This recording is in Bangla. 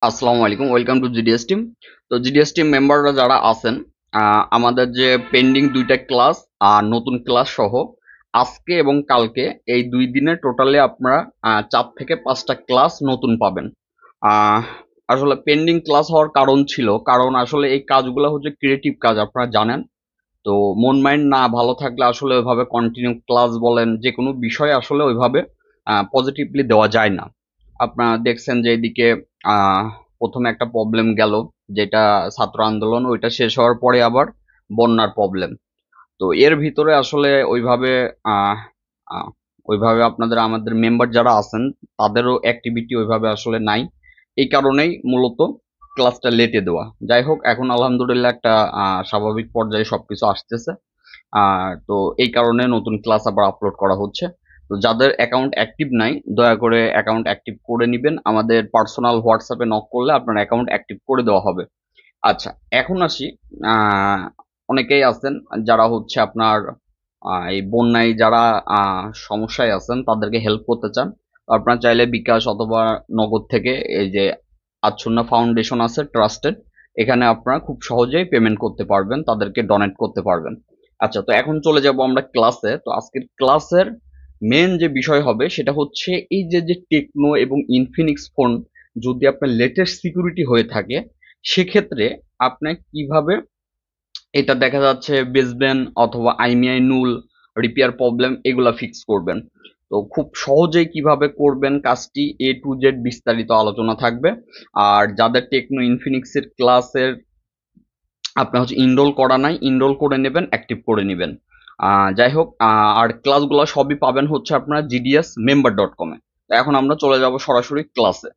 আসসালামু আলাইকুম, ওয়েলকাম টু জিডিএস টিম। তো জিডিএস টিম মেম্বাররা যারা আছেন, আমাদের যে পেন্ডিং দুইটা ক্লাস আর নতুন ক্লাস সহ আজকে এবং কালকে এই 2 দিনে টোটালি আপনারা 4 থেকে 5টা ক্লাস নতুন পাবেন। আহ, আসলে পেন্ডিং ক্লাস হওয়ার কারণ ছিল, কারণ আসলে এই কাজগুলো হচ্ছে ক্রিয়েটিভ কাজ, আপনারা জানেন। তো মন মাইন্ড না ভালো থাকলে আসলে ওইভাবে কন্টিনিউ ক্লাস বলেন যে কোনো বিষয় আসলে ওইভাবে পজিটিভলি দেওয়া যায় না। আপনারা দেখছেন যে এদিকে আহ, প্রথমে একটা প্রবলেম গেল, যেটা ছাত্র আন্দোলন, ওইটা শেষ হওয়ার পরে আবার বন্যার প্রবলেম। তো এর ভিতরে আসলে ওইভাবে আহ, আহ, ওইভাবে আপনাদের আমাদের মেম্বার যারা আছেন তাদেরও অ্যাক্টিভিটি ওইভাবে আসলে নাই। এই কারণেই মূলত ক্লাসটা লেটে দেওয়া। যাই হোক, এখন আলহামদুলিল্লাহ একটা স্বাভাবিক পর্যায়ে সবকিছু আসতেছে। তো এই কারণে নতুন ক্লাস আবার আপলোড করা হচ্ছে। তো যাদের অ্যাকাউন্ট অ্যাক্টিভ নাই, দয়া করে অ্যাকাউন্ট অ্যাক্টিভ করে নিবেন। আমাদের পার্সোনাল হোয়াটসঅ্যাপে নক করলে আপনার অ্যাকাউন্ট অ্যাক্টিভ করে দেওয়া হবে। আচ্ছা, এখন আসি। আহ, অনেকেই আছেন যারা হচ্ছে আপনার এই বন্যায় যারা সমস্যায় আছেন তাদেরকে হেল্প করতে চান। আপনারা চাইলে বিকাশ অথবা নগদ থেকে এই যে আচ্ছন্ন ফাউন্ডেশন আছে ট্রাস্টেড, এখানে আপনারা খুব সহজেই পেমেন্ট করতে পারবেন, তাদেরকে ডোনেট করতে পারবেন। আচ্ছা, তো এখন চলে যাব আমরা ক্লাসে। তো আজকের ক্লাসের মেন যে বিষয় হবে সেটা হচ্ছে এই যে যে টেকনো এবং ইনফিনিক্স ফোন যদি আপনার লেটেস্ট সিকিউরিটি হয়ে থাকে, সেক্ষেত্রে আপনি কিভাবে এটা দেখা যাচ্ছে বেসবেন অথবা আইমিআই নুল রিপেয়ার প্রবলেম এগুলা ফিক্স করবেন। তো খুব সহজেই কিভাবে করবেন কাজটি A to Z বিস্তারিত আলোচনা থাকবে। আর যাদের টেকনো ইনফিনিক্সের ক্লাসের আপনার হচ্ছে ইনরোল করা নাই, ইনরোল করে নেবেন, অ্যাক্টিভ করে নেবেন। যাই হোক, আর ক্লাসগুলো সবই পাবেন হচ্ছে আপনারা GDS member.com-এ। এখন আমরা চলে যাব সরাসরি ক্লাসে।